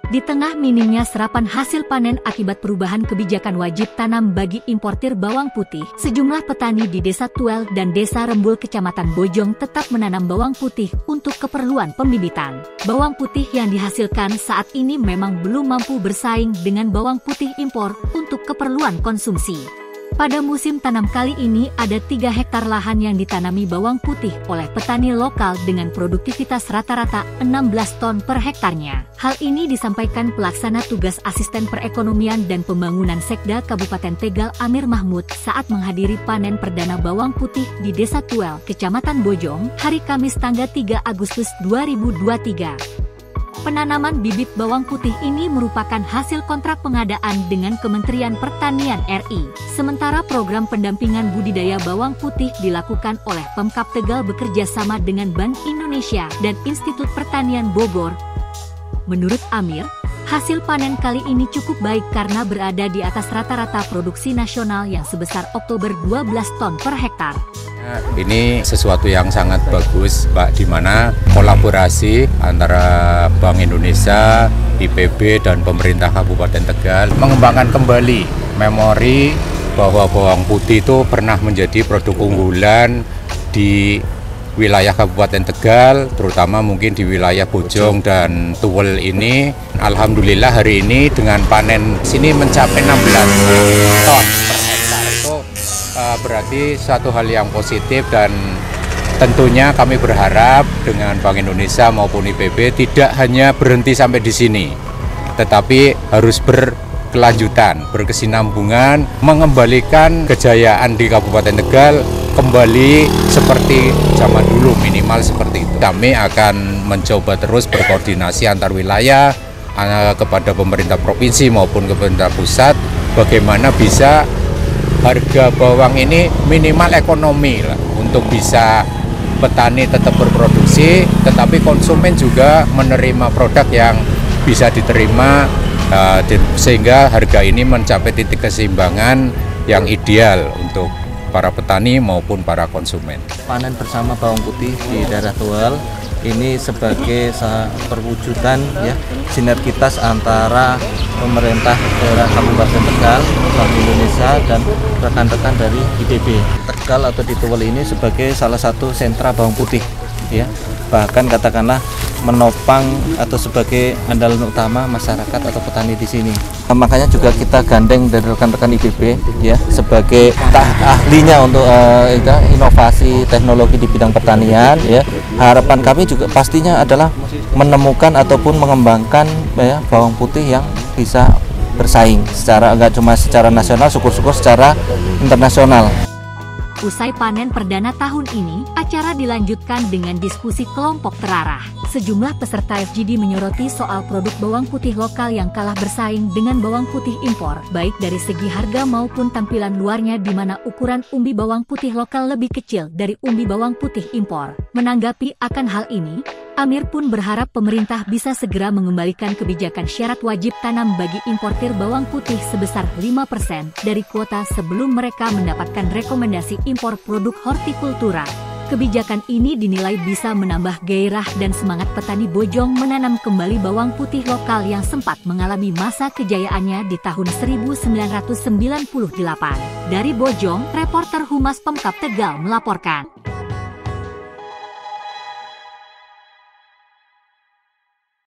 Di tengah minimnya serapan hasil panen akibat perubahan kebijakan wajib tanam bagi importir bawang putih, sejumlah petani di Desa Tuel dan Desa Rembul Kecamatan Bojong tetap menanam bawang putih untuk keperluan pembibitan. Bawang putih yang dihasilkan saat ini memang belum mampu bersaing dengan bawang putih impor untuk keperluan konsumsi. Pada musim tanam kali ini ada 3 hektar lahan yang ditanami bawang putih oleh petani lokal dengan produktivitas rata-rata 16 ton per hektarnya. Hal ini disampaikan pelaksana tugas Asisten Perekonomian dan Pembangunan Sekda Kabupaten Tegal Amir Mahmud saat menghadiri panen perdana bawang putih di Desa Tuel, Kecamatan Bojong, hari Kamis tanggal 3 Agustus 2023. Penanaman bibit bawang putih ini merupakan hasil kontrak pengadaan dengan Kementerian Pertanian RI. Sementara program pendampingan budidaya bawang putih dilakukan oleh Pemkab Tegal bekerja sama dengan Bank Indonesia dan Institut Pertanian Bogor. Menurut Amir, hasil panen kali ini cukup baik karena berada di atas rata-rata produksi nasional yang sebesar Oktober 12 ton per hektar. Ini sesuatu yang sangat bagus, Pak, di mana kolaborasi antara Bank Indonesia, IPB, dan pemerintah Kabupaten Tegal mengembangkan kembali memori bahwa bawang putih itu pernah menjadi produk unggulan di wilayah Kabupaten Tegal, terutama mungkin di wilayah Bojong dan Tuel ini. Alhamdulillah hari ini dengan panen sini mencapai 16 ton per hektar, itu berarti satu hal yang positif, dan tentunya kami berharap dengan Bank Indonesia maupun IPB tidak hanya berhenti sampai di sini, tetapi harus berkelanjutan, berkesinambungan, mengembalikan kejayaan di Kabupaten Tegal kembali seperti zaman dulu, minimal seperti itu. Kami akan mencoba terus berkoordinasi antar wilayah kepada pemerintah provinsi maupun pemerintah pusat, bagaimana bisa harga bawang ini minimal ekonomi lah, untuk bisa petani tetap berproduksi, tetapi konsumen juga menerima produk yang bisa diterima, sehingga harga ini mencapai titik keseimbangan yang ideal untuk para petani maupun para konsumen. Panen bersama bawang putih di daerah Tuel ini sebagai perwujudan ya sinergitas antara pemerintah daerah Kabupaten Tegal, Bank Indonesia, dan rekan-rekan dari IPB. Tegal atau di Tuel ini sebagai salah satu sentra bawang putih ya, bahkan katakanlah menopang atau sebagai andalan utama masyarakat atau petani di sini. Makanya juga kita gandeng dari rekan-rekan IPB ya sebagai ahlinya untuk inovasi teknologi di bidang pertanian ya. Harapan kami juga pastinya adalah menemukan ataupun mengembangkan ya bawang putih yang bisa bersaing secara enggak cuma secara nasional, syukur-syukur secara internasional. Usai panen perdana tahun ini, acara dilanjutkan dengan diskusi kelompok terarah. Sejumlah peserta FGD menyoroti soal produk bawang putih lokal yang kalah bersaing dengan bawang putih impor, baik dari segi harga maupun tampilan luarnya, di mana ukuran umbi bawang putih lokal lebih kecil dari umbi bawang putih impor. Menanggapi akan hal ini, Amir pun berharap pemerintah bisa segera mengembalikan kebijakan syarat wajib tanam bagi importir bawang putih sebesar 5% dari kuota sebelum mereka mendapatkan rekomendasi impor produk hortikultura. Kebijakan ini dinilai bisa menambah gairah dan semangat petani Bojong menanam kembali bawang putih lokal yang sempat mengalami masa kejayaannya di tahun 1998. Dari Bojong, reporter Humas Pemkab Tegal melaporkan.